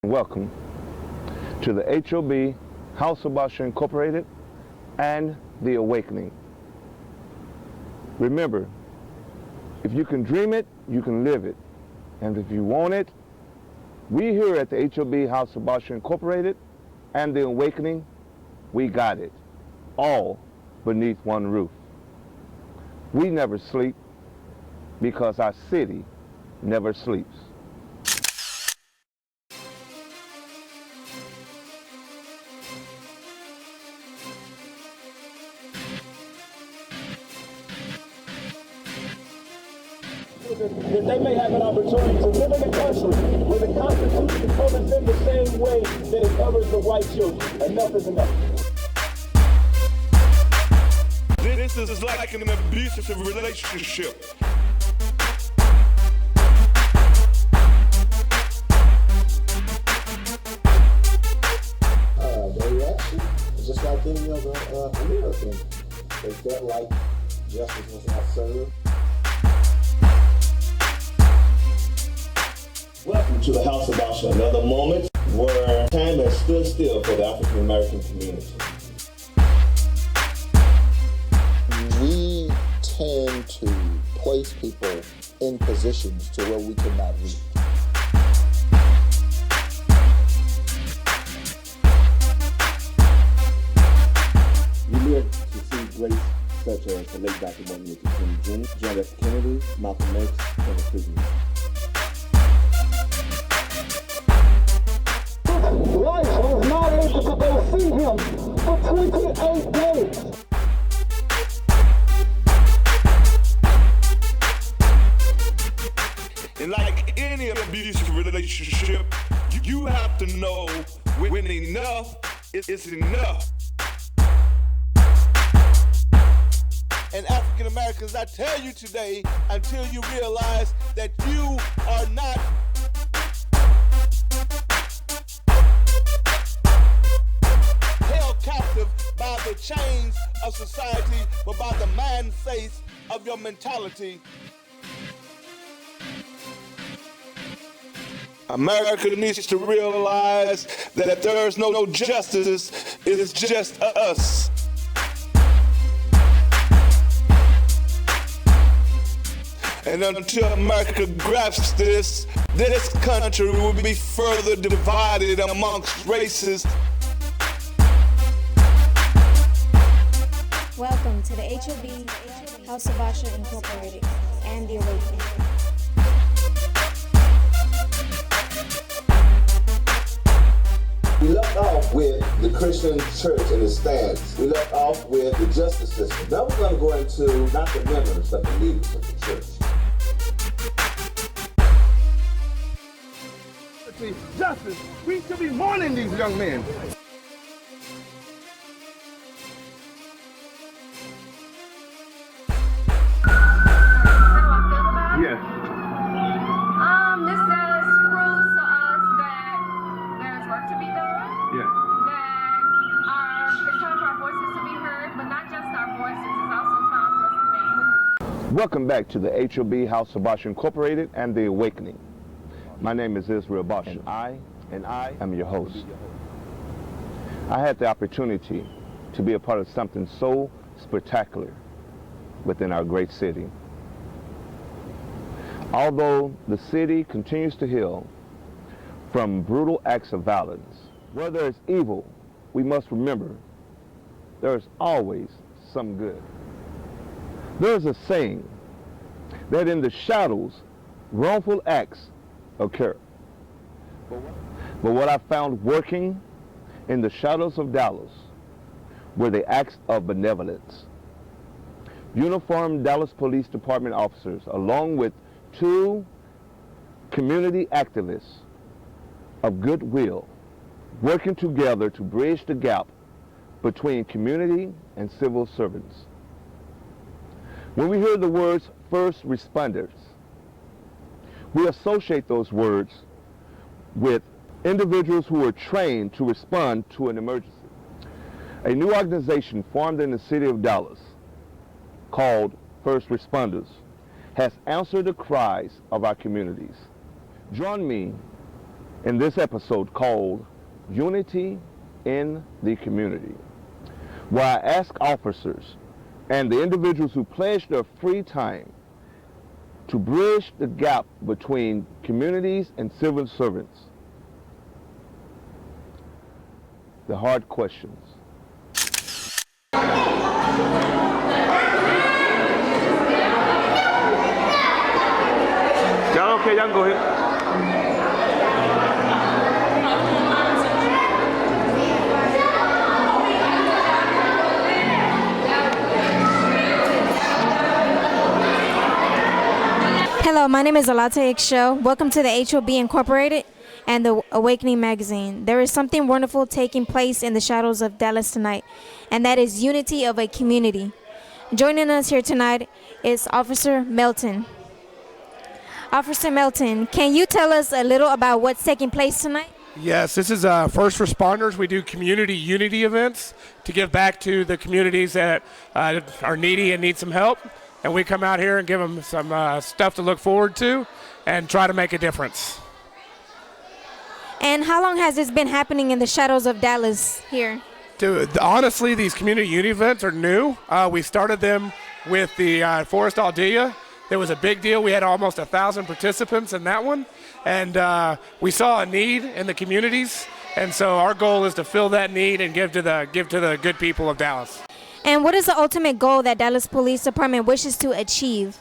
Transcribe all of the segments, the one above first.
Welcome to the H.O.B. House of Basha Incorporated and The Awakening. Remember, if you can dream it, you can live it. And if you want it, we here at the H.O.B. House of Basha Incorporated and The Awakening, we got it. All beneath one roof. We never sleep because our city never sleeps. That they may have an opportunity to live in a country where the Constitution covers them the same way that it covers the white children. Enough is enough. This is like an abusive relationship. Their reaction is just like any other American. They felt like justice was not served. Welcome to the House of Basha, another moment where time has stood still for the African American community. We tend to place people in positions to where we cannot reach. We live to see greats such as the late Dr. Martin Luther King Jr., John F. Kennedy, Malcolm X, and the prisoners. Wife was not able to go see him for 28 days. And like any abusive relationship, you have to know when enough is enough. And African Americans, I tell you today, until you realize that you are not held captive by the chains of society, but by the mind face of your mentality. America needs to realize that if there is no justice, it is just us. And until America grasps this country will be further divided amongst races. Welcome to the H.O.B. House of Basha Incorporated and The Awakening. We left off with the Christian church and its stance. We left off with the justice system. Now we're going to go into not the members, but the leaders of the church. Justice, we should be mourning these young men. Yes. This says proves to us that there's work to be done. Yes. That it's time for our voices to be heard, but not just our voices. It's also time for us to make moves. Welcome back to the H.O.B. House of Basha Incorporated and The Awakening. My name is Israel Basha, and I am your host. I had the opportunity to be a part of something so spectacular within our great city. Although the city continues to heal from brutal acts of violence, where there is evil, we must remember there is always some good. There is a saying that in the shadows, wrongful acts occur. But what I found working in the shadows of Dallas were the acts of benevolence. Uniformed Dallas Police Department officers, along with 2 community activists of goodwill, working together to bridge the gap between community and civil servants. When we hear the words first responders, we associate those words with individuals who are trained to respond to an emergency. A new organization formed in the city of Dallas called First Responders has answered the cries of our communities. Join me in this episode called Unity in the Community, where I ask officers and the individuals who pledge their free time to bridge the gap between communities and civil servants. The hard questions. Y'all okay? Y'all can go ahead. Hello, my name is Alate H.O.B. Welcome to the H.O.B. Incorporated and the Awakening Magazine. There is something wonderful taking place in the shadows of Dallas tonight, and that is unity of a community. Joining us here tonight is Officer Melton. Officer Melton, can you tell us a little about what's taking place tonight? Yes, this is first responders. We do community unity events to give back to the communities that are needy and need some help. And we come out here and give them some stuff to look forward to and try to make a difference. And how long has this been happening in the shadows of Dallas here? Dude, honestly, these community unity events are new. We started them with the Forest Aldea. It was a big deal. We had almost 1,000 participants in that one. And we saw a need in the communities. And so our goal is to fill that need and give to the good people of Dallas. And what is the ultimate goal that Dallas Police Department wishes to achieve?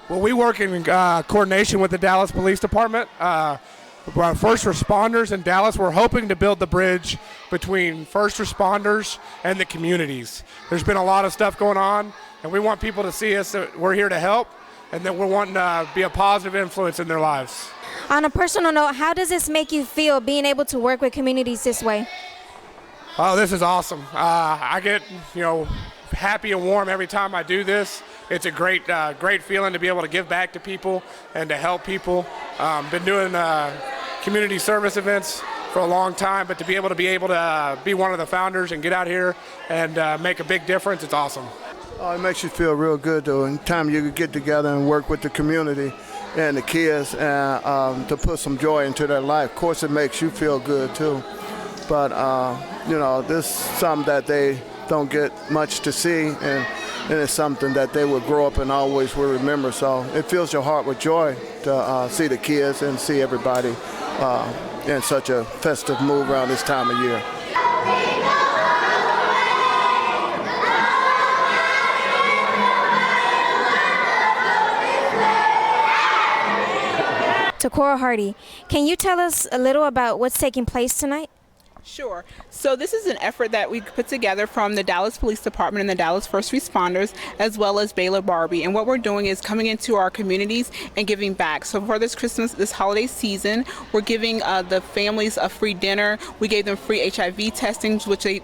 Well, we work in coordination with the Dallas Police Department. First responders in Dallas, we're hoping to build the bridge between first responders and the communities. There's been a lot of stuff going on, and we want people to see us that we're here to help, and that we're wanting to be a positive influence in their lives. On a personal note, how does this make you feel being able to work with communities this way? Oh, this is awesome. I get, happy and warm every time I do this. It's a great feeling to be able to give back to people and to help people. Been doing community service events for a long time, but to be able to be one of the founders and get out here and make a big difference, it's awesome. Oh, it makes you feel real good, though. In time you could get together and work with the community and the kids and to put some joy into their life. Of course, it makes you feel good, too. But, this is something that they don't get much to see, and it's something that they will grow up and always will remember. So it fills your heart with joy to see the kids and see everybody in such a festive mood around this time of year. Takora Hardy, can you tell us a little about what's taking place tonight? Sure. So this is an effort that we put together from the Dallas Police Department and the Dallas First Responders, as well as Baylor Barbie. And what we're doing is coming into our communities and giving back. So for this this holiday season, we're giving the families a free dinner. We gave them free HIV testing, which they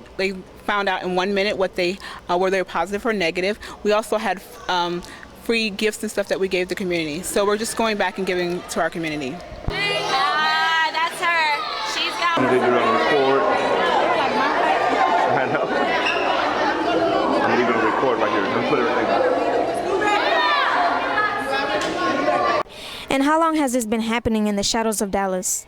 found out in 1 minute whether they were positive or negative. We also had free gifts and stuff that we gave the community. So we're just going back and giving to our community. That's her. She's got Did you record? I know. I'm leaving a record right here. Don't put everything. And how long has this been happening in the shadows of Dallas?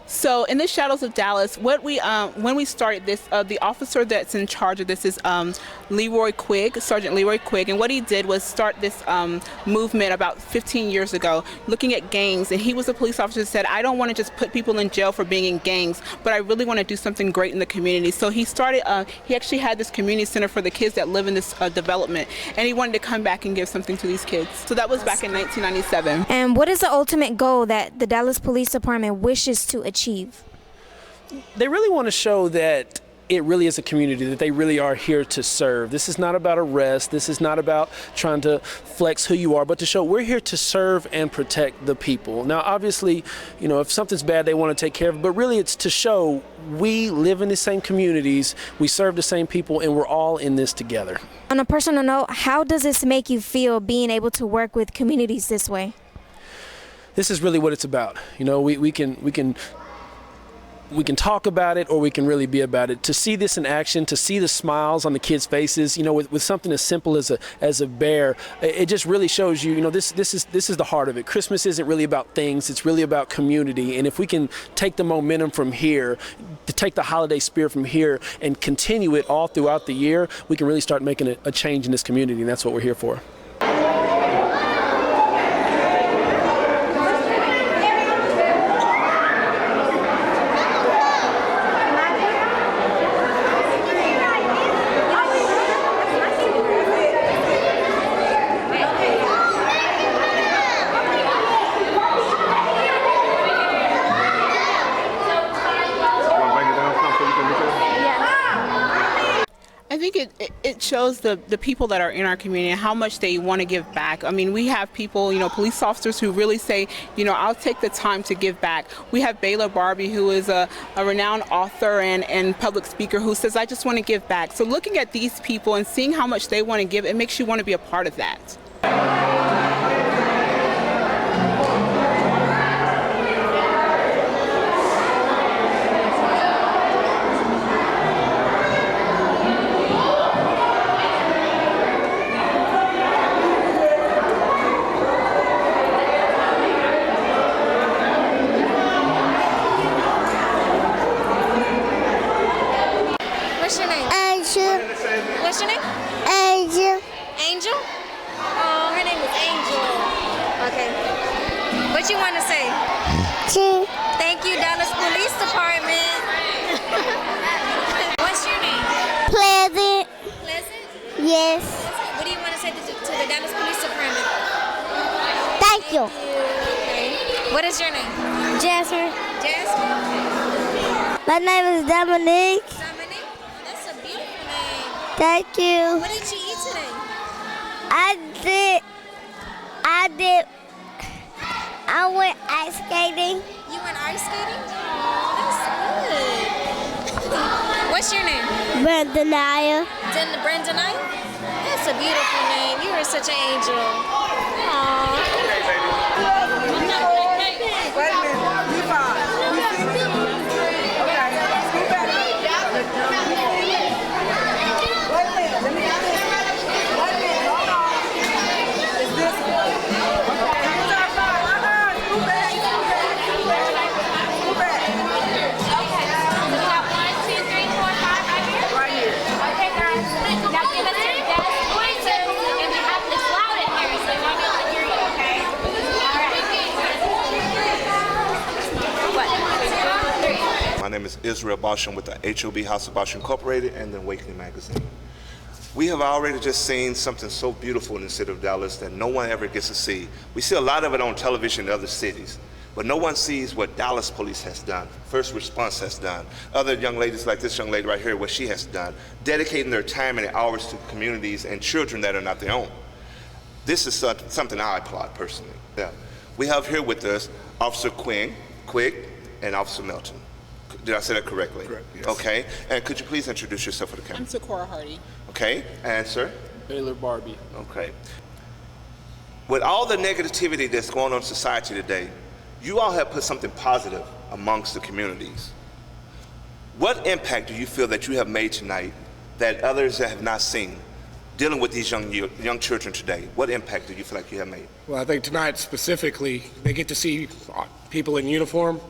So in the shadows of Dallas, what we when we started this, the officer that's in charge of this is Sergeant Leroy Quigg, and what he did was start this movement about 15 years ago, looking at gangs. And he was a police officer that said, I don't want to just put people in jail for being in gangs, but I really want to do something great in the community. So he started. He actually had this community center for the kids that live in this development, and he wanted to come back and give something to these kids. So that was back in 1997. And what is the ultimate goal that the Dallas Police Department wishes to achieve? They really want to show that it really is a community, that they really are here to serve. This is not about arrest. This is not about trying to flex who you are, but to show we're here to serve and protect the people. Now, obviously, if something's bad, they want to take care of it, but really it's to show we live in the same communities, we serve the same people, and we're all in this together. On a personal note, how does this make you feel being able to work with communities this way? This is really what it's about. We can we can talk about it or we can really be about it. To see this in action, to see the smiles on the kids' faces, you know, with something as simple as a bear, it just really shows you, you know, this is the heart of it. Christmas isn't really about things, it's really about community. And if we can take the momentum from here, to take the holiday spirit from here and continue it all throughout the year, we can really start making a change in this community, and that's what we're here for. I think it shows the people that are in our community and how much they want to give back. I mean, we have people, you know, police officers who really say, you know, I'll take the time to give back. We have Baylor Barbie, who is a renowned author and public speaker, who says, I just want to give back. So looking at these people and seeing how much they want to give, it makes you want to be a part of that. What's your name? Angel. What's your name? Angel. Angel? Oh, her name is Angel. Okay. What you want to say? Thank you, Dallas Police Department. What's your name? Pleasant. Pleasant? Yes. What do you want to say to the Dallas Police Department? Thank you. Okay. What is your name? Jasmine. Jasmine? My name is Dominique. Dominique? Oh, that's a beautiful name. Thank you. What did you eat today? I went ice skating. You went ice skating? Oh, that's good. What's your name? Brandonaya. Brandonaya? That's a beautiful name. You are such an angel. Aww. Wait a minute. You fine. Okay. Scoot back. Wait a minute. Let me get this. Wait a minute. Hold on. Is this okay? You are fine. Scoot back. Scoot back. Okay. We got 1, 2, 3, 4, 5 right here. Right here. Okay, guys. Now give us your best voices, and we have this loud in here, so we'll be able to hear you. Okay. All right. What? 2, 3. My name is Israel Bauschum with the H.O.B. House of Bauschum Incorporated and the Awakening magazine. We have already just seen something so beautiful in the city of Dallas that no one ever gets to see. We see a lot of it on television in other cities, but no one sees what Dallas Police has done, First Response has done, other young ladies like this young lady right here, what she has done, dedicating their time and hours to communities and children that are not their own. This is something I applaud personally. Yeah. We have here with us Officer Quigg, and Officer Melton. Did I say that correctly? Correct, yes. Okay, and could you please introduce yourself for the camera? I'm Sakura Hardy. Okay, and sir? Baylor Barbie. Okay. With all the negativity that's going on in society today, you all have put something positive amongst the communities. What impact do you feel that you have made tonight that others have not seen, dealing with these young children today? What impact do you feel like you have made? Well, I think tonight specifically, they get to see people in uniform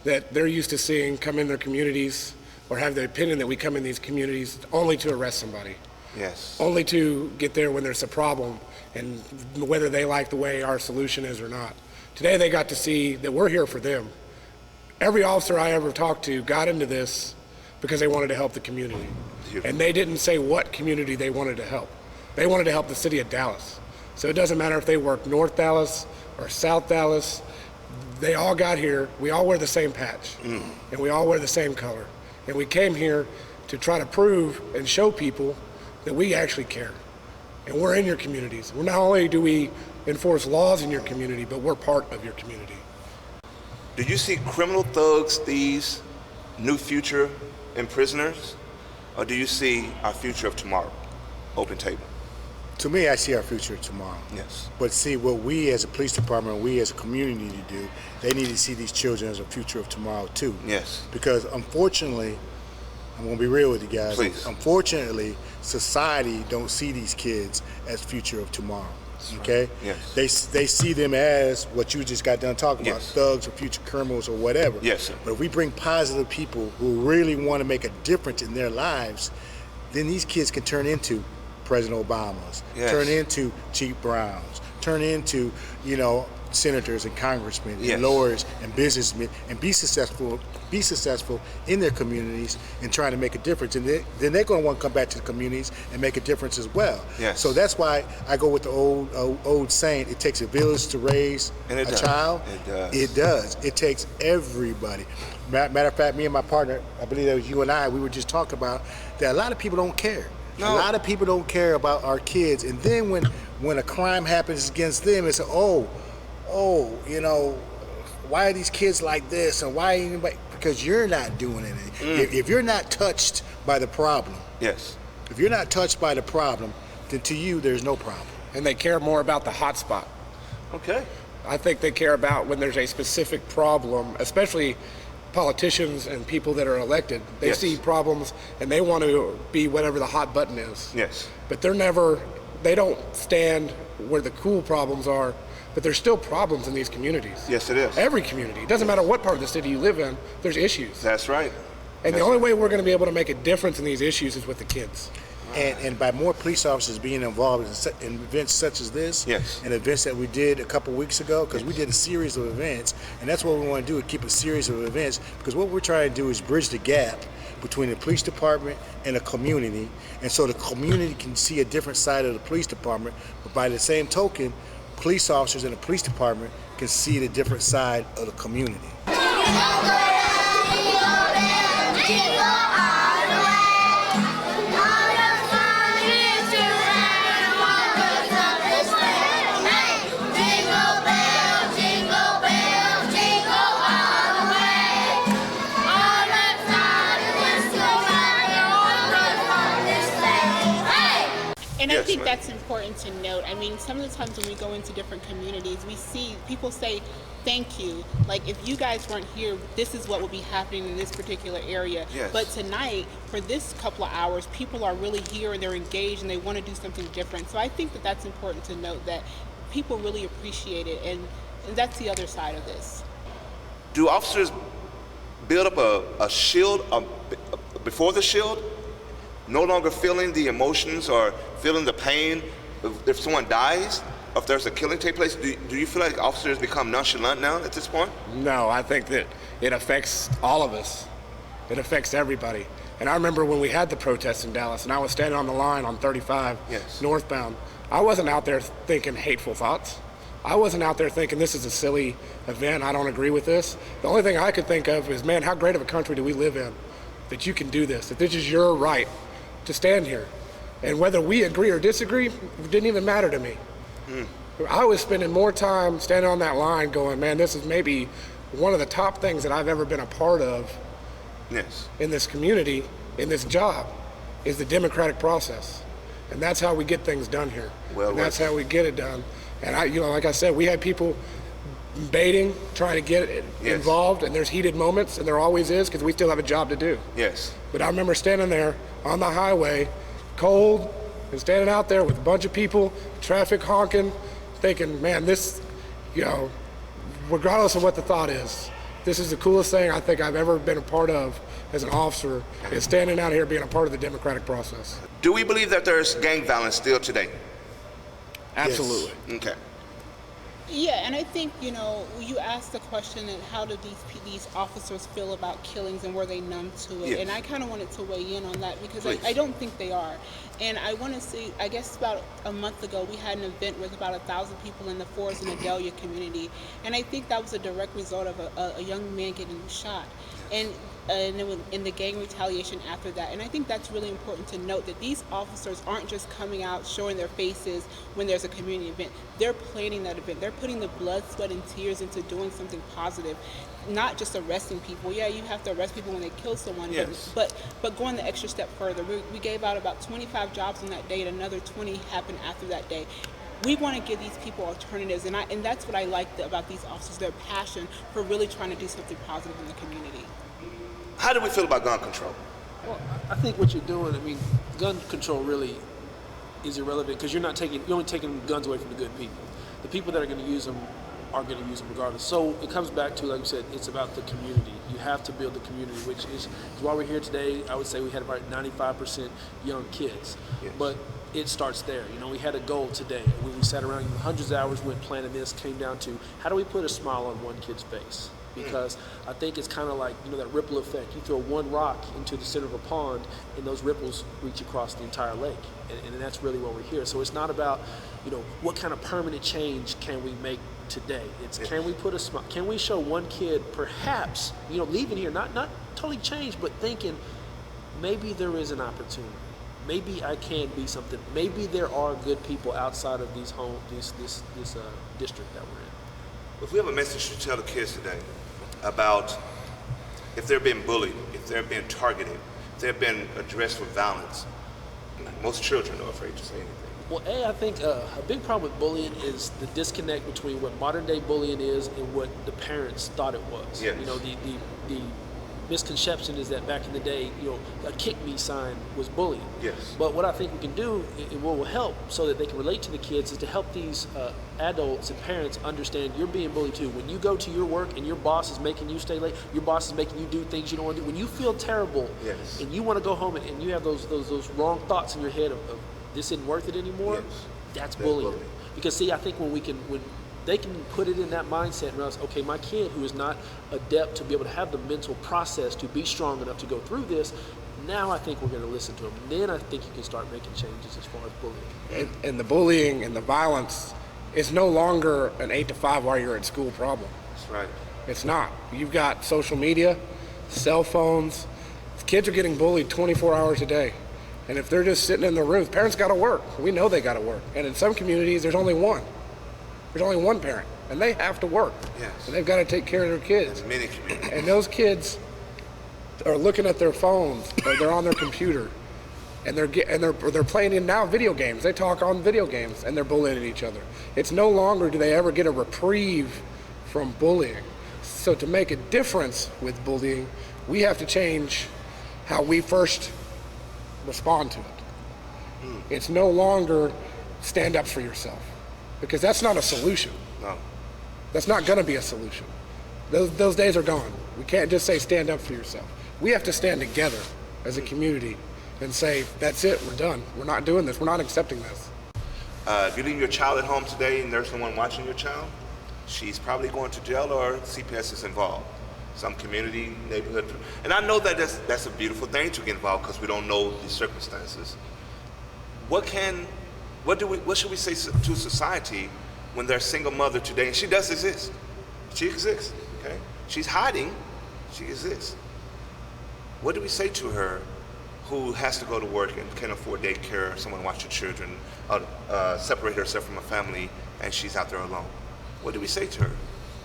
that they're used to seeing come in their communities, or have the opinion that we come in these communities only to arrest somebody. Yes. Only to get there when there's a problem, and whether they like the way our solution is or not. Today they got to see that we're here for them. Every officer I ever talked to got into this because they wanted to help the community. And they didn't say what community they wanted to help. They wanted to help the city of Dallas. So it doesn't matter if they work North Dallas or South Dallas, they all got here, we all wear the same patch, and we all wear the same color. And we came here to try to prove and show people that we actually care. And we're in your communities. Not only do we enforce laws in your community, but we're part of your community. Do you see criminal thugs, thieves, new future in prisoners? Or do you see our future of tomorrow? Open table. To me, I see our future tomorrow. Yes. But see, what we as a police department, we as a community need to do, they need to see these children as a future of tomorrow too. Yes. Because unfortunately, I'm gonna be real with you guys. Please. Unfortunately, society don't see these kids as future of tomorrow. Okay? Yes. They see them as what you just got done talking about, thugs or future criminals or whatever. Yes, sir. But if we bring positive people who really want to make a difference in their lives, then these kids can turn into President Obamas, Yes. turn into Chief Browns, turn into, senators and congressmen Yes. and lawyers and businessmen, and be successful in their communities and trying to make a difference. And then they're going to want to come back to the communities and make a difference as well. Yes. So that's why I go with the old saying, it takes a village to raise And it a does. child. It does. It does. It takes everybody. Matter of fact, me and my partner, I believe that was you and I, we were just talking about that a lot of people don't care. No. A lot of people don't care about our kids. And then when a crime happens against them, it's why are these kids like this? And why anybody? Because you're not doing anything. If you're not touched by the problem, Yes. if you're not touched by the problem, then to you there's no problem. And they care more about the hot spot. Okay. I think they care about when there's a specific problem, especially politicians and people that are elected. They Yes. see problems and they want to be whatever the hot button is. Yes. But they don't stand where the cool problems are, but there's still problems in these communities. Yes, it is. Every community. It doesn't matter what part of the city you live in, there's issues. That's right. And the only way we're going to be able to make a difference in these issues is with the kids. And by more police officers being involved in events such as this, Yes. and events that we did a couple weeks ago, because we did a series of events, and that's what we want to do, is keep a series of events, because what we're trying to do is bridge the gap between the police department and the community, and so the community can see a different side of the police department, but by the same token, police officers in the police department can see the different side of the community. And I Yes, think ma'am. that's important to note. I mean, some of the times when we go into different communities, we see people say, thank you. Like, if you guys weren't here, this is what would be happening in this particular area. Yes. But tonight, for this couple of hours, people are really here and they're engaged and they want to do something different. So I think that that's important to note, that people really appreciate it. And that's the other side of this. Do officers build up a shield before the shield? No longer feeling the emotions or feeling the pain if someone dies, or if there's a killing take place? Do you feel like officers become nonchalant now at this point? No, I think that it affects all of us. It affects everybody. And I remember when we had the protests in Dallas and I was standing on the line on 35 Yes. northbound, I wasn't out there thinking hateful thoughts. I wasn't out there thinking this is a silly event, I don't agree with this. The only thing I could think of is, man, how great of a country do we live in that you can do this, that this is your right to stand here. And whether we agree or disagree, it didn't even matter to me. I was spending more time standing on that line going, man, this is maybe one of the top things that I've ever been a part of Yes. in this community, in this job, is the democratic process. And that's how we get things done here. Well, and that's how we get it done. And like I said, we had people baiting, trying to get Yes. involved, and there's heated moments, and there always is, because we still have a job to do. Yes. But I remember standing there on the highway, cold, and standing out there with a bunch of people, traffic honking, thinking, man, this, regardless of what the thought is, this is the coolest thing I think I've ever been a part of as an officer, is standing out here being a part of the democratic process. Do we believe that there's gang violence still today? Absolutely. Okay. Yeah, and I think, you asked the question that how do these officers feel about killings and were they numb to it? Yes. And I kind of wanted to weigh in on that because Please. I don't think they are. And I want to say, I guess about a month ago, we had an event with about 1,000 people in the Forest and Adelia community. And I think that was a direct result of a young man getting shot. And and then in the gang retaliation after that. And I think that's really important to note, that these officers aren't just coming out showing their faces when there's a community event. They're planning that event. They're putting the blood, sweat, and tears into doing something positive, not just arresting people. Yeah, you have to arrest people when they kill someone, Yes. but going the extra step further. We gave out about 25 jobs on that day, and another 20 happened after that day. We want to give these people alternatives, and that's what I like about these officers, their passion for really trying to do something positive in the community. How do we feel about gun control? Well, I think what you're doing, I mean, gun control really is irrelevant, because you're only taking guns away from the good people. The people that are going to use them are going to use them regardless. So it comes back to, like you said, it's about the community. You have to build the community, which is why we're here today. I would say we had about 95% young kids. Yes. But it starts there. You know, we had a goal today. We sat around hundreds of hours, went planning this, came down to how do we put a smile on one kid's face? Because I think it's kind of like, you know, that ripple effect. You throw one rock into the center of a pond, and those ripples reach across the entire lake. And that's really why we're here. So it's not about, you know, what kind of permanent change can we make today. It's can we put a smile? Can we show one kid, perhaps, you know, leaving here, not totally changed, but thinking maybe there is an opportunity. Maybe I can be something. Maybe there are good people outside of these this district that we're in. If we have a message to tell the kids today about if they're being bullied, if they're being targeted, if they're being addressed with violence, most children are afraid to say anything. Well, I think a big problem with bullying is the disconnect between what modern day bullying is and what the parents thought it was. Yes. You know, the misconception is that back in the day, you know, a kick me sign was bullying. Yes. But what I think we can do, and what will help so that they can relate to the kids, is to help these adults and parents understand you're being bullied too. When you go to your work and your boss is making you stay late, your boss is making you do things you don't want to do, when you feel terrible Yes. and you want to go home and you have those wrong thoughts in your head of this isn't worth it anymore, Yes. that's bullying. Because see, I think when they can put it in that mindset and realize, okay, my kid who is not adept to be able to have the mental process to be strong enough to go through this, now I think we're going to listen to them. Then I think you can start making changes as far as bullying. And the bullying and the violence is no longer an 8 to 5 while you're at school problem. That's right. It's not. You've got social media, cell phones. Kids are getting bullied 24 hours a day. And if they're just sitting in their rooms, parents got to work. We know they got to work. And in some communities, there's only one. There's only one parent, and they have to work. Yes. And they've got to take care of their kids. In many communities. And those kids are looking at their phones, or they're on their computer, and they're playing in now video games. They talk on video games, and they're bullying each other. It's no longer do they ever get a reprieve from bullying. So to make a difference with bullying, we have to change how we first respond to it. It's no longer stand up for yourself, because that's not a solution. No. That's not going to be a solution. Those days are gone. We can't just say stand up for yourself. We have to stand together as a community and say, that's it, we're done. We're not doing this. We're not accepting this. If you leave your child at home today and there's no one watching your child, she's probably going to jail or CPS is involved. Some community, neighborhood. And I know that that's a beautiful thing to get involved because we don't know the circumstances. What should we say to society when there's a single mother today, and she does exist. She exists, okay? She's hiding, she exists. What do we say to her who has to go to work and can't afford daycare, someone watch her children, separate herself from her family, and she's out there alone? What do we say to her?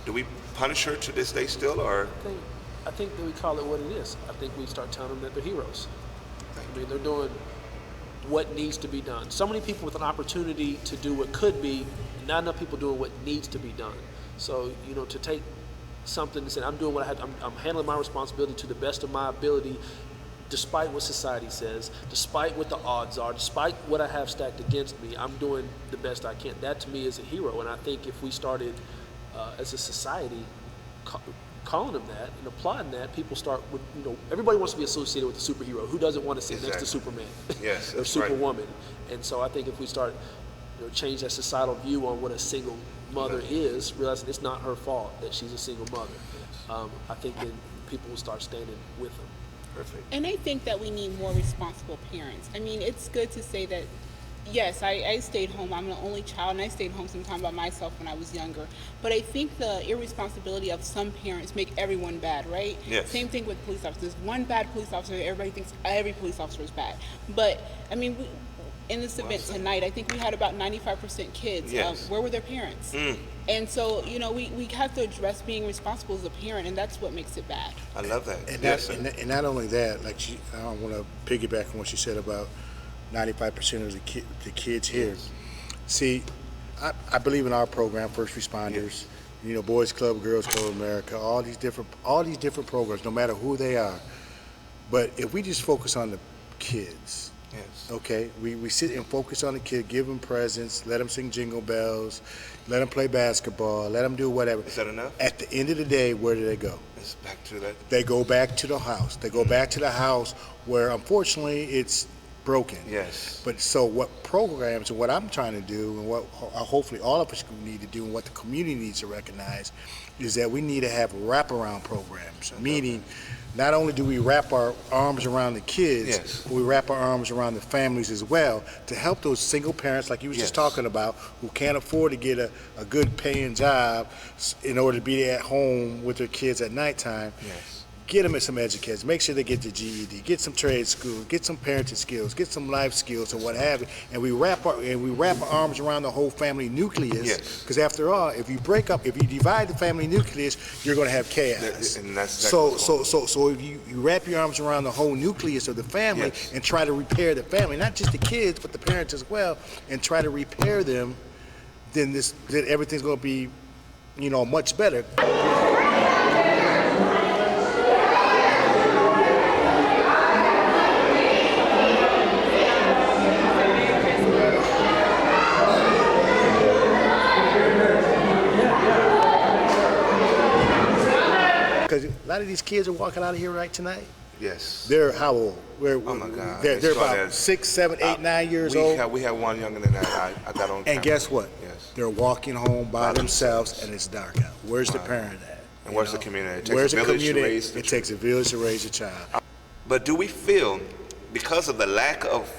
Do we punish her to this day still, or? I think that we call it what it is. I think we start telling them that they're heroes. I mean, they're doing what needs to be done. So many people with an opportunity to do what could be, not enough people doing what needs to be done. So, you know, to take something and say, I'm doing what I have, I'm handling my responsibility to the best of my ability, despite what society says, despite what the odds are, despite what I have stacked against me, I'm doing the best I can. That to me is a hero. And I think if we started as a society calling them that and applying that, people start with, you know, everybody wants to be associated with a superhero. Who doesn't want to sit next to Superman? Yes, or Superwoman? Right. And so I think if we start, you know, change that societal view on what a single mother is, realizing it's not her fault that she's a single mother, I think then people will start standing with them. Perfect. And I think that we need more responsible parents. I mean, it's good to say that Yes, I stayed home. I'm the only child, and I stayed home sometime by myself when I was younger. But I think the irresponsibility of some parents make everyone bad, right? Yes. Same thing with police officers. One bad police officer, everybody thinks every police officer is bad. But, I mean, in this event tonight, I think we had about 95% kids. Yes. Where were their parents? And so, you know, we have to address being responsible as a parent, and that's what makes it bad. I love that. And, Yes, and not only that, like I don't want to piggyback on what she said about 95% of the kids here. See, I believe in our program, First Responders, you know, Boys Club, Girls Club America, all these different programs, no matter who they are. But if we just focus on the kids, okay, we sit and focus on the kid, give them presents, let them sing jingle bells, let them play basketball, let them do whatever. Is that enough? At the end of the day, where do they go? It's back to that. They go back to the house. They go back to the house where, unfortunately, it's broken. Yes. But so what programs and what I'm trying to do and what hopefully all of us need to do and what the community needs to recognize is that we need to have wraparound programs, meaning not only do we wrap our arms around the kids, but we wrap our arms around the families as well to help those single parents like you was just talking about who can't afford to get a good paying job in order to be at home with their kids at nighttime. Get them in some education. Make sure they get the GED. Get some trade school. Get some parenting skills. Get some life skills and what have you. And we wrap our arms around the whole family nucleus. Because after all, if you divide the family nucleus, you're going to have chaos. And that's so if you wrap your arms around the whole nucleus of the family and try to repair the family, not just the kids but the parents as well, and try to repair them, then everything's going to be, you know, much better. Because a lot of these kids are walking out of here right tonight. Yes. They're how old? Oh my God. They're about 6, 7, 8, 9 years old. We have one younger than that. I got on camera. And guess what? They're walking home by themselves and it's dark out. Where's the parent at? And where's the community? Where's the community? It takes a village to raise a child. But do we feel, because of the lack of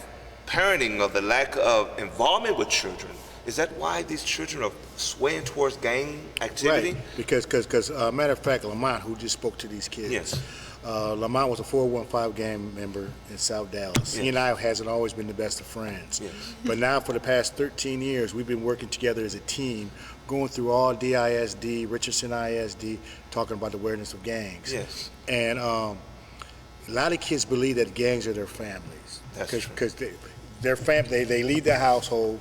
parenting, or the lack of involvement with children, is that why these children are swaying towards gang activity? Right, because matter of fact, Lamont, who just spoke to these kids, Lamont was a 415 gang member in South Dallas. He and I hasn't always been the best of friends. But now for the past 13 years, we've been working together as a team, going through all DISD, Richardson ISD, talking about the awareness of gangs. And a lot of kids believe that gangs are their families. Because they leave their household.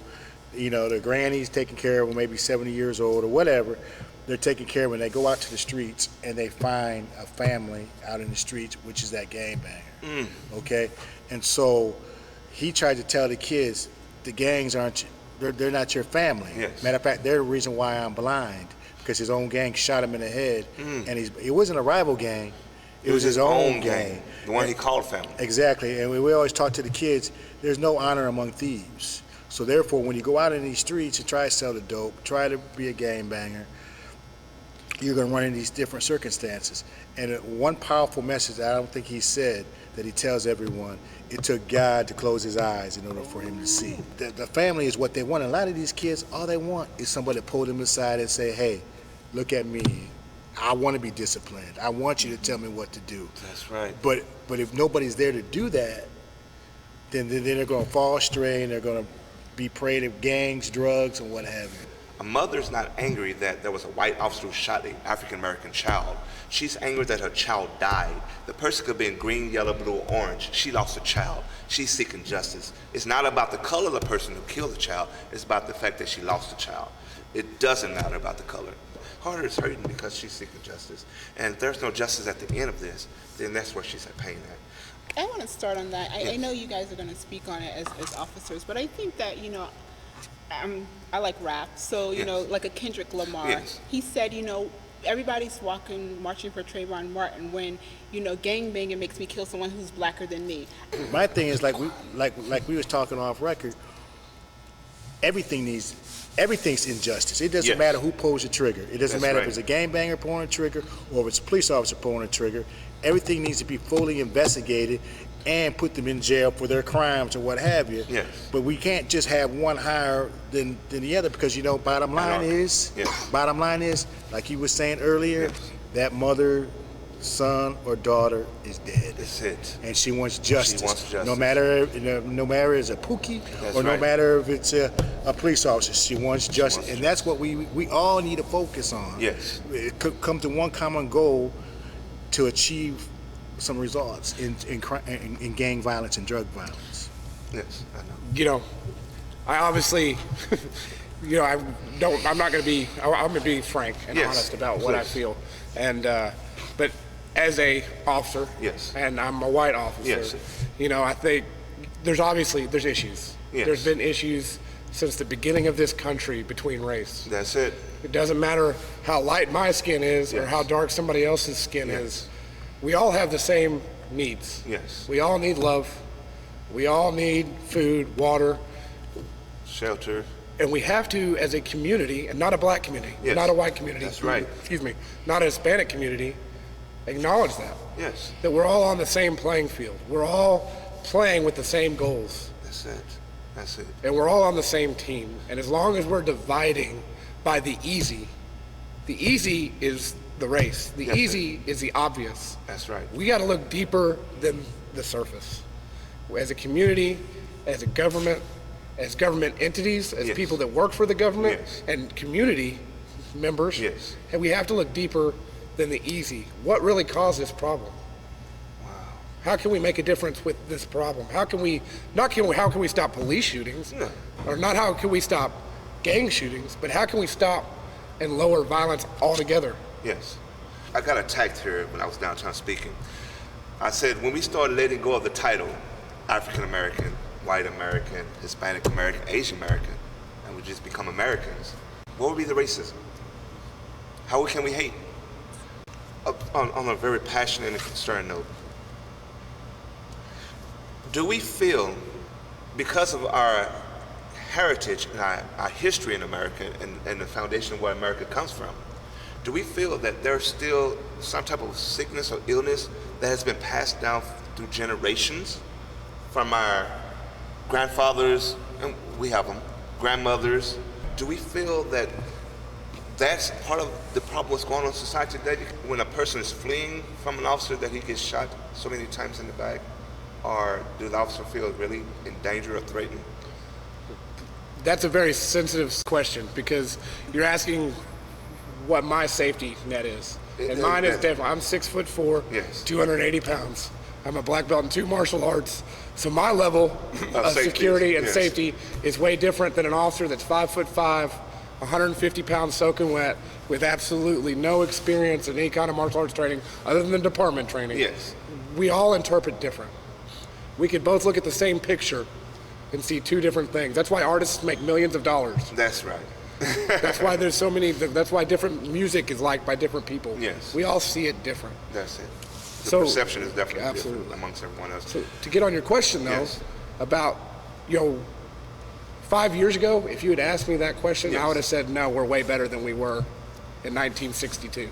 You know, their granny's taking care of them, maybe 70 years old or whatever. They're taking care of when they go out to the streets and they find a family out in the streets, which is that gangbanger. Okay? And so he tried to tell the kids, the gangs they're not your family. Matter of fact, they're the reason why I'm blind, because his own gang shot him in the head. And it wasn't a rival gang, it was his own gang. The one he called family. Exactly. And we always talk to the kids, there's no honor among thieves. So therefore, when you go out in these streets and try to sell the dope, try to be a gangbanger, you're going to run into these different circumstances. And one powerful message that I don't think he said, that he tells everyone, it took God to close his eyes in order for him to see. The family is what they want. A lot of these kids, all they want is somebody to pull them aside and say, hey, look at me. I want to be disciplined. I want you to tell me what to do. That's right. But if nobody's there to do that, then they're going to fall astray and they're going to be prey to gangs, drugs, and what have you. A mother's not angry that there was a white officer who shot an African-American child. She's angry that her child died. The person could be in green, yellow, blue, or orange. She lost a child. She's seeking justice. It's not about the color of the person who killed the child. It's about the fact that she lost a child. It doesn't matter about the color. Her heart is hurting because she's seeking justice. And if there's no justice at the end of this, then that's where she's at pain at. I want to start on that. I know you guys are going to speak on it as officers, but I think that, you know, I like rap, so, you know, like a Kendrick Lamar, he said, you know, everybody's marching for Trayvon Martin when, you know, gangbanging makes me kill someone who's blacker than me. My thing is, like we was talking off record, everything's injustice. It doesn't matter who pulls the trigger. It doesn't matter if it's a gangbanger pulling the trigger or if it's a police officer pulling the trigger. everything needs to be fully investigated and put them in jail for their crimes or what have you. Yes. But we can't just have one higher than the other, because bottom line is, like you were saying earlier, that mother, son, or daughter is dead. That's it. And she wants justice. She wants justice. No matter it's a pookie, or no matter if it's a police officer, she wants justice. And that's what we all need to focus on. Yes. It could come to one common goal to achieve some results in gang violence and drug violence. Yes, I know. I obviously, I'm not going to be, I'm going to be frank and honest about what I feel. And, but as a officer, and I'm a white officer, I think there's issues. Yes. There's been issues since the beginning of this country between race. That's it. It doesn't matter how light my skin is or how dark somebody else's skin is. We all have the same needs. Yes. We all need love. We all need food, water, shelter. And we have to, as a community, and not a black community, not a white community. That's right. Excuse me, not a Hispanic community, acknowledge that. Yes. That we're all on the same playing field. We're all playing with the same goals. That's it. That's it. And we're all on the same team. And as long as we're dividing by the easy is the race. The easy is the obvious. That's right. We got to look deeper than the surface. As a community, as a government, as government entities, as people that work for the government, and community members, and we have to look deeper than the easy. What really caused this problem? Wow. How can we make a difference with this problem? How can we stop police shootings? No. Or not how can we stop gang shootings, but how can we stop and lower violence altogether? Yes. I got attacked here when I was downtown speaking. I said, when we started letting go of the title, African American, white American, Hispanic American, Asian American, and we just become Americans, what would be the racism? How can we hate? On a very passionate and concerned note, do we feel, because of our heritage and our history in America and the foundation of where America comes from, do we feel that there's still some type of sickness or illness that has been passed down through generations from our grandfathers, and we have them, grandmothers? Do we feel that that's part of the problem what's going on in society today? When a person is fleeing from an officer, that he gets shot so many times in the back? Or do the officer feel really in danger or threatened? That's a very sensitive question, because you're asking what my safety net is. And mine is definitely, I'm 6'4", 280 pounds. I'm a black belt in 2 martial arts. So my level of security and safety is way different than an officer that's 5'5", 150 pounds soaking wet, with absolutely no experience in any kind of martial arts training other than department training. Yes. We all interpret different. We could both look at the same picture and see 2 different things. That's why artists make millions of dollars. That's right. That's why there's so many, that's why different music is liked by different people. Yes. We all see it different. That's it. The perception is definitely different amongst everyone else. So to get on your question though, about, 5 years ago, if you had asked me that question, I would have said, no, we're way better than we were in 1962.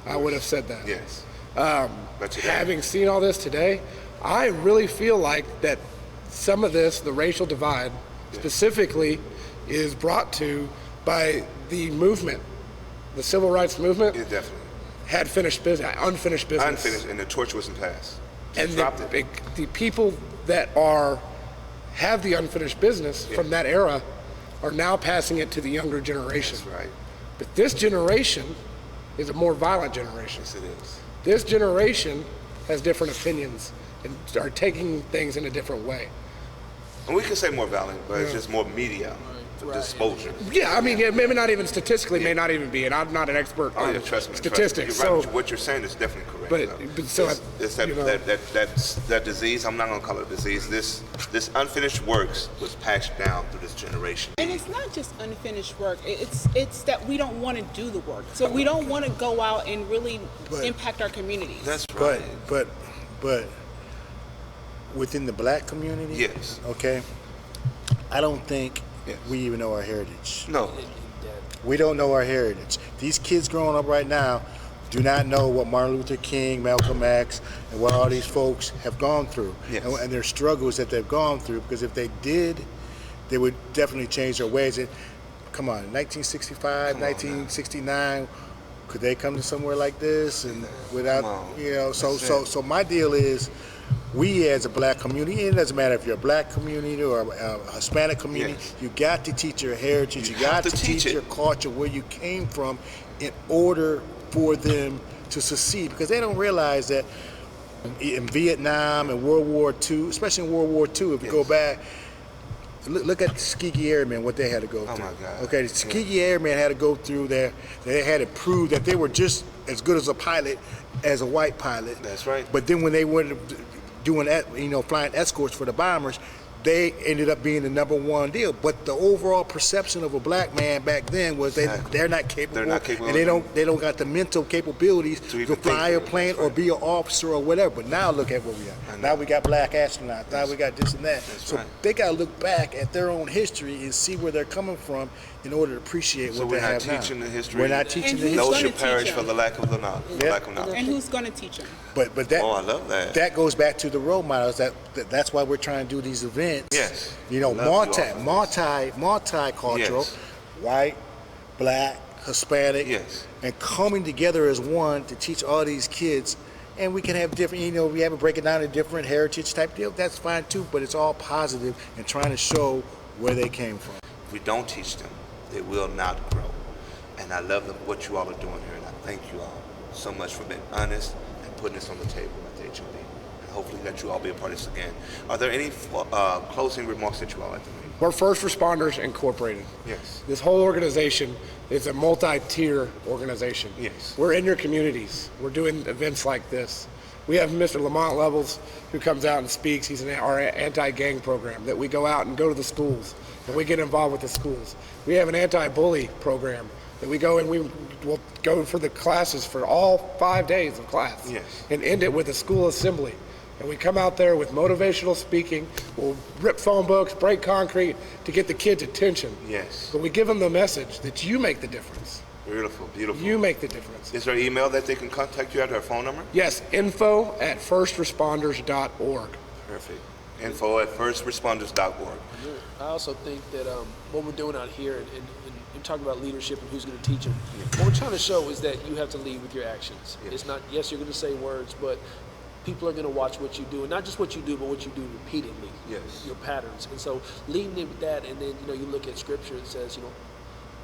I would have said that. Yes. But having seen all this today, I really feel like that some of this, the racial divide, specifically, is brought to by the movement, the civil rights movement. It definitely had unfinished business. Unfinished, and the torch wasn't passed. And the people that have the unfinished business from that era are now passing it to the younger generation. That's right. But this generation is a more violent generation. Yes, it is. This generation has different opinions and are taking things in a different way. And we can say more violent, but it's just more media disposure. Yeah, I mean, maybe not even statistically, may not even be, and I'm not an expert on statistics. You're right. What you're saying is definitely correct. But so it's that disease. I'm not going to call it a disease. This unfinished works was passed down through this generation. And it's not just unfinished work. It's that we don't want to do the work. So we don't want to go out and really impact our communities. That's right. But within the black community, okay, I don't think we even know our heritage. No. We don't know our heritage. These kids growing up right now do not know what Martin Luther King, Malcolm X, and what all these folks have gone through, and their struggles that they've gone through. Because if they did, they would definitely change their ways. And come on, 1965, 1969, could they come to somewhere like this and without, you know? So my deal is, we as a black community, it doesn't matter if you're a black community or a Hispanic community, you got to teach your heritage, you got to teach your culture, where you came from, in order for them to succeed. Because they don't realize that in Vietnam and World War II, especially in World War II, if you go back, look at the Tuskegee Airmen, what they had to go through. Oh my God. Okay, the Tuskegee Airmen had to go through there. They had to prove that they were just as good as a pilot as a white pilot. That's right. But then when they were doing that, you know, flying escorts for the bombers, they ended up being the #1 deal. But the overall perception of a black man back then was they're not capable, and they don't got the mental capabilities to fly a plane or be an officer or whatever. But now look at what we have. Now we got black astronauts. Now we got this and that. So they got to look back at their own history and see where they're coming from in order to appreciate what they have now. So we're not teaching the history. We're not teaching the history. Those should perish for the lack of the knowledge. And who's going to teach them? But that, I love that. That goes back to the role models. That's why we're trying to do these events. Yes. You know, multicultural, white, black, Hispanic, and coming together as one to teach all these kids. And we can have different, you know, we have to break it down to different heritage type deal. That's fine too, but it's all positive and trying to show where they came from. If we don't teach them, they will not grow. And I love what you all are doing here, and I thank you all so much for being honest and putting this on the table at the H.O.B. And hopefully that you all be a part of this again. Are there any closing remarks that you all like to make? We're First Responders Incorporated. Yes. This whole organization is a multi-tier organization. Yes. We're in your communities. We're doing events like this. We have Mr. Lamont Levels who comes out and speaks. He's in our anti-gang program that we go out and go to the schools and we get involved with the schools. We have an anti-bully program that we go and we will go for the classes for all 5 days of class and end it with a school assembly. And we come out there with motivational speaking. We'll rip phone books, break concrete to get the kids' attention. Yes. But we give them the message that you make the difference. Beautiful, beautiful. You make the difference. Is there an email that they can contact you at, or a phone number? Yes, info@firstresponders.org. Perfect. info@firstresponders.org. I also think that what we're doing out here and talking about leadership and who's going to teach them, what we're trying to show is that you have to lead with your actions. It's not, yes, you're going to say words, but people are going to watch what you do, and not just what you do, but what you do repeatedly. Yes. Your patterns. And so leading in with that, and then, you know, you look at scripture, it says, you know,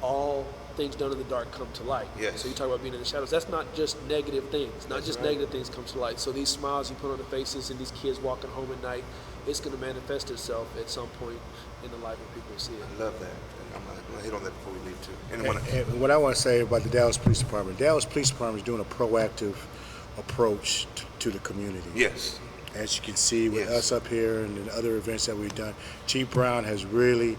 all things done in the dark come to light. Yes. So you talk about being in the shadows. That's not just negative things. Not just negative things come to light. So these smiles you put on the faces and these kids walking home at night, it's going to manifest itself at some point in the life when people see it. I love that. And I'm going to hit on that before we leave too. And what I want to say about the Dallas Police Department, Dallas Police Department is doing a proactive approach to the community. Yes. As you can see with us up here and the other events that we've done, Chief Brown has really,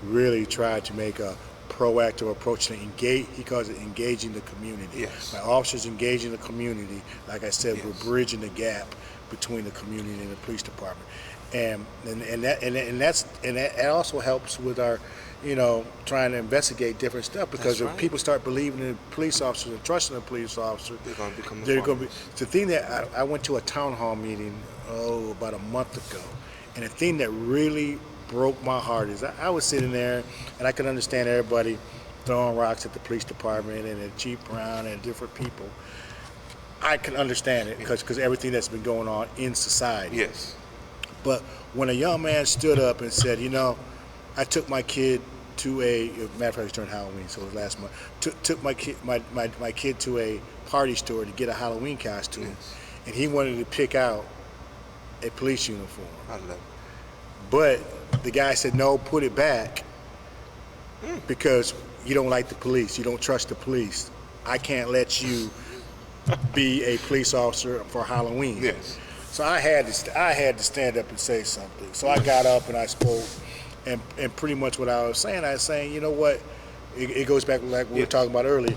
really tried to make a proactive approach to engage. He calls it engaging the community. Yes. By officers engaging the community, like I said, we're bridging the gap between the community and the police department, and that also helps with our, you know, trying to investigate different stuff, because if people start believing in police officers and trusting the police officer, they're going to become the thing that I went to a town hall meeting about a month ago, and the thing that really broke my heart is I was sitting there and I could understand everybody throwing rocks at the police department and at Chief Brown and different people. I can understand it because everything that's been going on in society. Yes. But when a young man stood up and said, you know, I took my kid to matter of fact, it was during Halloween, so it was last month. Took my kid to a party store to get a Halloween costume, and he wanted to pick out a police uniform. I love it. But the guy said, no, put it back, because you don't like the police. You don't trust the police. I can't let you be a police officer for Halloween. Yes. So I had to stand up and say something. So I got up and I spoke, and pretty much what I was saying, you know what, it goes back like we were talking about earlier.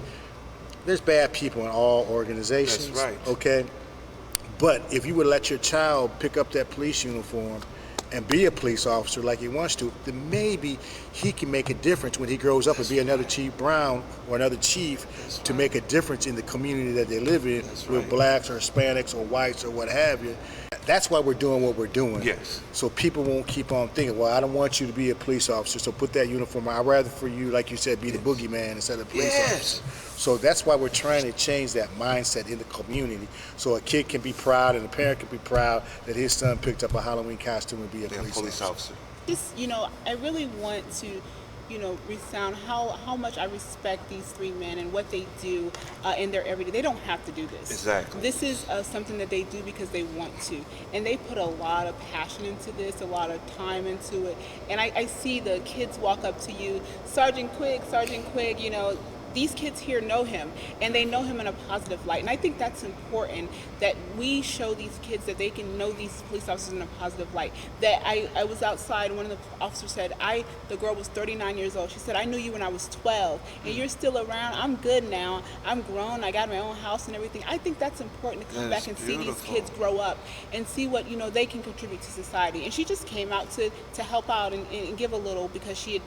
There's bad people in all organizations. That's right. Okay? But if you would let your child pick up that police uniform and be a police officer like he wants to, then maybe he can make a difference when he grows up and be another Chief Brown or another chief to make a difference in the community that they live in with blacks or Hispanics or whites or what have you. That's why we're doing what we're doing. Yes. So people won't keep on thinking, well, I don't want you to be a police officer, so put that uniform on. I'd rather for you, like you said, be the boogeyman instead of a police officer. So that's why we're trying to change that mindset in the community so a kid can be proud and a parent can be proud that his son picked up a Halloween costume and be a police officer. Just, I really want to, resound how much I respect these three men and what they do in their everyday. They don't have to do this. Exactly. This is something that they do because they want to. And they put a lot of passion into this, a lot of time into it. And I see the kids walk up to you, Sergeant Quigg, these kids here know him, and they know him in a positive light. And I think that's important, that we show these kids that they can know these police officers in a positive light. That I was outside, and one of the officers said, the girl was 39 years old. She said, I knew you when I was 12, and you're still around. I'm good now. I'm grown. I got my own house and everything. I think that's important to come back and see these kids grow up and see what, they can contribute to society. And she just came out to help out and give a little because she had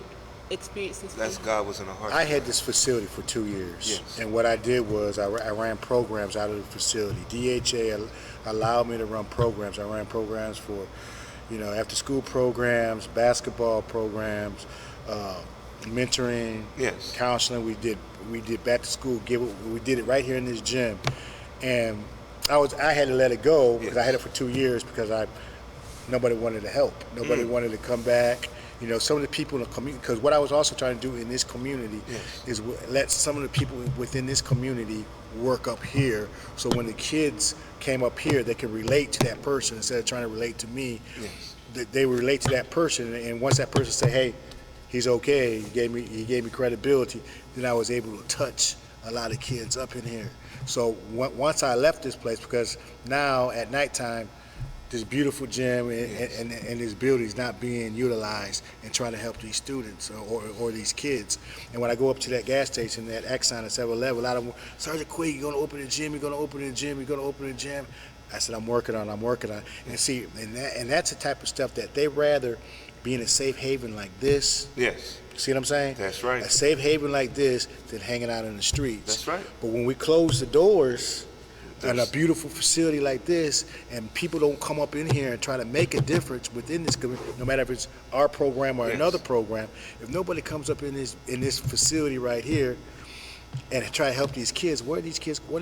experiences. That's God was in her heart. I had this facility for 2 years. Yes. And what I did was I ran programs out of the facility. DHA allowed me to run programs. I ran programs for, after school programs, basketball programs, mentoring, counseling. We did back to school. We did it right here in this gym. And I had to let it go because I had it for 2 years because nobody wanted to help. Nobody wanted to come back. Some of the people in the community, because what I was also trying to do in this community is let some of the people within this community work up here, so when the kids came up here, they could relate to that person instead of trying to relate to me. They relate to that person, and once that person say, hey, he's okay, he gave me credibility, then I was able to touch a lot of kids up in here. So once I left this place, because now at nighttime, this beautiful gym and this building is not being utilized and trying to help these students or these kids. And when I go up to that gas station, that Exxon at 7-Eleven, a lot of them, Sergeant Quigg, you're going to open a gym, you're going to open a gym, you're going to open a gym. I said, I'm working on it. And see, and that's the type of stuff that they rather be in a safe haven like this. Yes. See what I'm saying? That's right. A safe haven like this than hanging out in the streets. That's right. But when we close the doors, and a beautiful facility like this, and people don't come up in here and try to make a difference within this community, no matter if it's our program or another program, if nobody comes up in this facility right here and try to help these kids, what are these kids going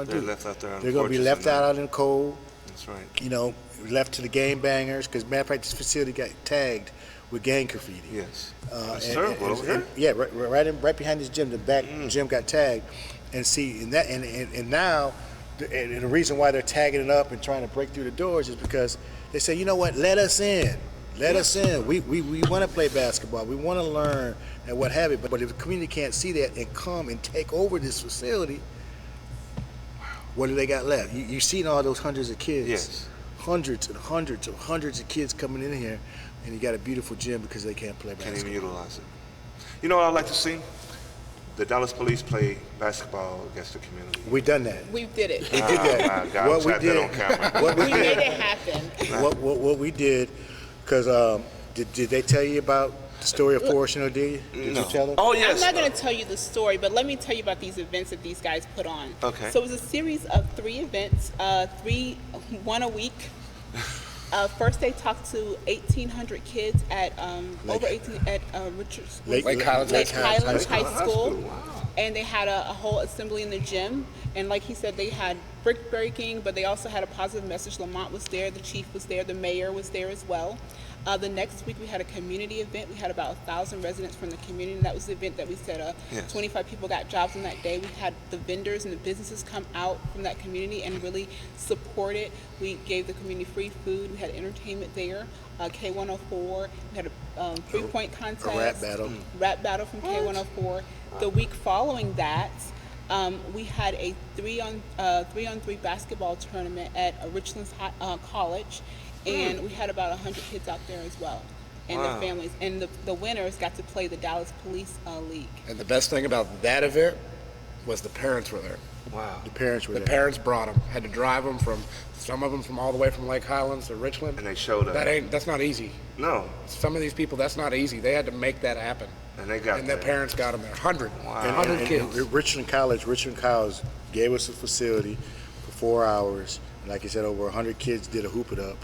to do? They're left out there. They're going to be left out in the cold. That's right. Left to the gang bangers, because matter of fact, this facility got tagged with gang graffiti. Yes. That's terrible over here. Yeah, right behind this gym, the back gym got tagged, and see, and now. And the reason why they're tagging it up and trying to break through the doors is because they say, you know what, let us in. Let us in. We want to play basketball. We want to learn and what have you. But if the community can't see that and come and take over this facility, what do they got left? You've seen all those hundreds of kids. Yes. Hundreds and hundreds of kids coming in here, and you got a beautiful gym because they can't play basketball. Can't even utilize it. You know what I'd like to see? The Dallas Police play basketball against the community. We done that. We did it. We did that. My God, what we did. That on camera. We made it happen. What we did, because did they tell you about the story of Forrest and Odelia? Did you tell them? Oh, yes. I'm not going to tell you the story, but let me tell you about these events that these guys put on. Okay. So it was a series of 3 events, one a week. First, they talked to 1,800 kids at Lake Highlands High School, wow. And they had a whole assembly in the gym. And like he said, they had brick breaking, but they also had a positive message. Lamont was there, the chief was there, the mayor was there as well. The next week we had a community event. We had about 1,000 residents from the community. And that was the event that we said 25 people got jobs on that day. We had the vendors and the businesses come out from that community and really support it. We gave the community free food. We had entertainment there. K104. We had a 3-point contest. A rap battle. Rap battle from K104. The week following that, we had a 3-on-3 basketball tournament at Richlands College. And we had about 100 kids out there as well, and their families. And the winners got to play the Dallas Police League. And the best thing about that event was the parents were there. Wow. The parents were The there. parents brought them. Had to drive them from, some of them from all the way from Lake Highlands to Richland. And they showed up. That's not easy. No. Some of these people, that's not easy. They had to make that happen. And they got And their there. parents got them there. 100. Wow. 100 kids. And Richland College gave us a facility for 4 hours. And like I said, over 100 kids did a hoop it up,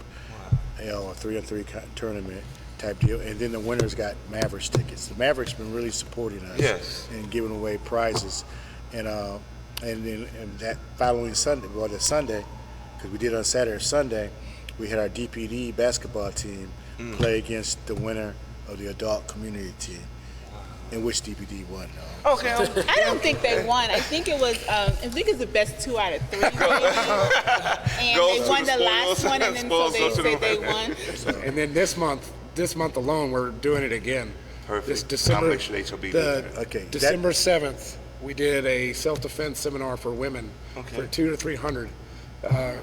a 3-on-3 tournament type deal. And then the winners got Mavericks tickets. The Mavericks been really supporting us. Yes. And giving away prizes. And then that following Sunday, the Sunday, because we did it on Saturday or Sunday, we had our D.P.D basketball team play against the winner of the adult community team, in which D.P.D won. Okay. I don't think they won. I think it was. I think it's the best 2 out of 3. Maybe. And Goes they to won the the last spoils. one, and then so they say they won. And then this month alone, we're doing it again. Perfect. This December, I'll make sure H.O.B. does that. December 7th, we did a self-defense seminar for women, for 200 to 300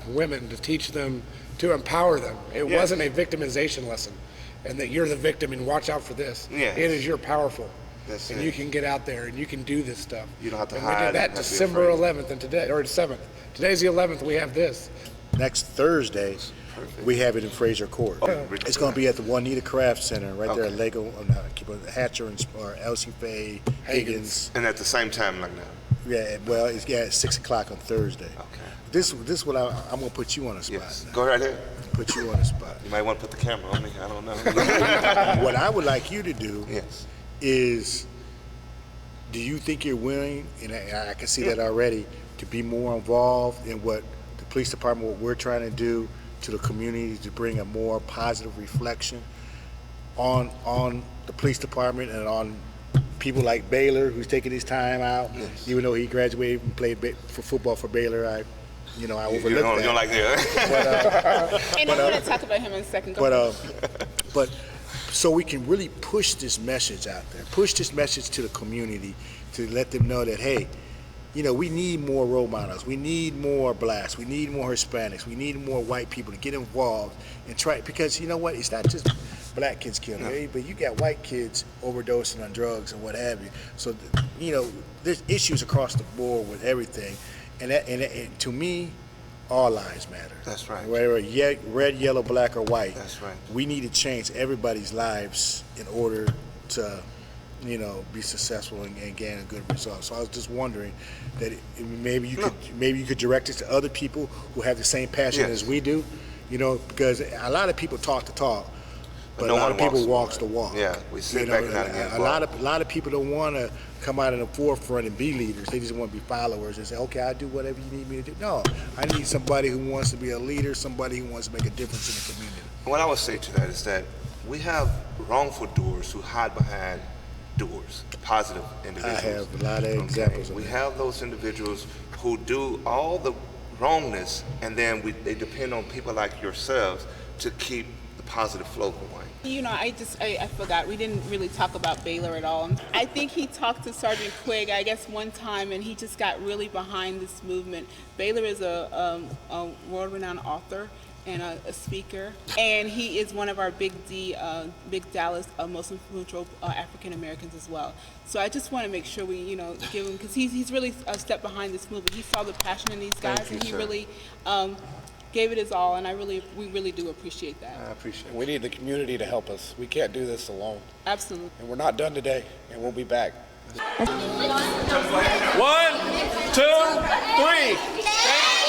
women, to teach them, to empower them. It Yes. wasn't a victimization lesson, and that you're the victim and watch out for this. Yes. It is you're powerful. That's and it. you can get out there and you can do this stuff. You don't have to and hide. we did that and not be December afraid. 11th and today, or 7th. Today's the 11th. We have this. Next Thursday, we have it in Fraser Court. It's going to be at the Juanita Craft Center right there at Lego, Hatcher or Elsie Faye, Higgins. And at the same time like now. Yeah, well, it's at 6 o'clock on Thursday. Okay. This is what I'm going to put you on the spot. Yes. Now. Go right ahead. Put you on the spot. You might want to put the camera on me. I don't know. What I would like you to do Yes. is, do you think you're willing, and I can see that already, to be more involved in what the police department, what we're trying to do to the community to bring a more positive reflection on the police department and on people like Baylor, who's taking his time out, even though he graduated and played for football for Baylor. I overlooked that. You don't like that. And I'm going to talk about him in a second. Go But so we can really push this message out there, push this message to the community to let them know that, hey, we need more role models. We need more blacks. We need more Hispanics. We need more white people to get involved and try, because you know what? It's not just black kids killing, but you got white kids overdosing on drugs and what have you. So, there's issues across the board with everything. And to me, all lives matter. That's right. Whether red, yellow, black, or white. That's right. We need to change everybody's lives in order to, be successful and gain a good result. So I was just wondering that maybe you could direct us to other people who have the same passion as we do, because a lot of people talk the talk, but no a lot one of people walks walks the walk. Yeah, we sit back and not get a lot of people don't want to come out in the forefront and be leaders. They just want to be followers and say, okay, I'll do whatever you need me to do. No, I need somebody who wants to be a leader, somebody who wants to make a difference in the community. What I would say to that is that we have wrongful doers who hide behind doers, positive individuals. I have a lot of examples of We that. have those individuals who do all the wrongness, and then they depend on people like yourselves to keep the positive flow going. I forgot. We didn't really talk about Baylor at all. I think he talked to Sergeant Quigg, I guess, one time, and he just got really behind this movement. Baylor is a world-renowned author and a speaker, and he is one of our big Dallas most influential African Americans as well. So I just want to make sure we give him, because he's really a step behind this movement. He saw the passion in these guys, and he really gave it his all, and we really do appreciate that. I appreciate it. We need the community to help us. We can't do this alone. Absolutely. And we're not done today, and we'll be back. 1, 2, 3. Thank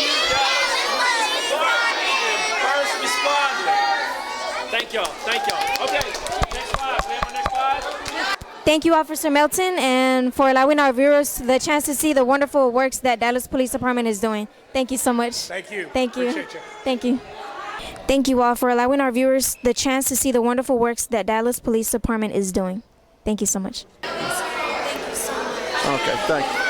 you, Dallas Police Department and First Responders. Thank y'all. Okay, next slide. We have our next slide. Thank you, Officer Melton, and for allowing our viewers the chance to see the wonderful works that Dallas Police Department is doing. Thank you so much. Thank you. Thank you. Appreciate you. Thank you. Thank you all for allowing our viewers the chance to see the wonderful works that Dallas Police Department is doing. Thank you so much. Okay, thank you.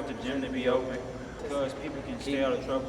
want the gym to be open because people can stay out of trouble.